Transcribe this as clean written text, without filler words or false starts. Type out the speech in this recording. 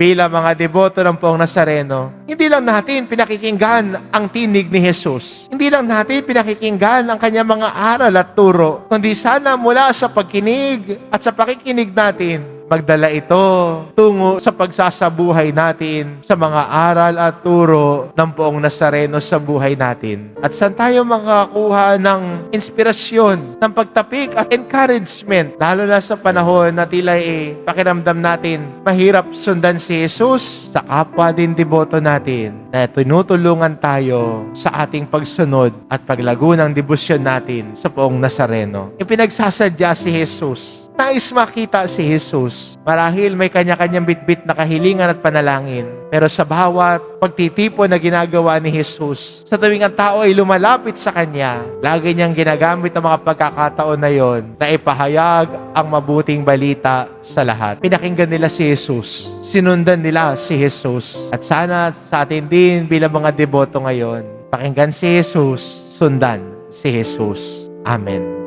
bilang mga deboto ng Poong Nazareno, hindi lang natin pinakikinggan ang tinig ni Jesus. Hindi lang natin pinakikinggan ang kanyang mga aral at turo, kundi sana mula sa pagkinig at sa pakikinig natin, magdala ito tungo sa pagsasabuhay natin sa mga aral at turo ng Poong Nazareno sa buhay natin. At saan tayo makakuha ng inspirasyon, ng pagtapik at encouragement, lalo na sa panahon na tila pakiramdam natin mahirap sundan si Jesus, sa kapwa din deboto natin na tinutulungan tayo sa ating pagsunod at paglago ng debosyon natin sa Poong Nazareno. Ipinagsasadya si Jesus. Nais makita si Jesus. Marahil may kanya-kanyang bitbit na kahilingan at panalangin. Pero sa bawat pagtitipon na ginagawa ni Jesus, sa tuwing ang tao ay lumalapit sa Kanya, lagi niyang ginagamit ang mga pagkakataon na yon na ipahayag ang mabuting balita sa lahat. Pinakinggan nila si Jesus. Sinundan nila si Jesus. At sana sa atin din bilang mga deboto ngayon, pakinggan si Jesus, sundan si Jesus. Amen.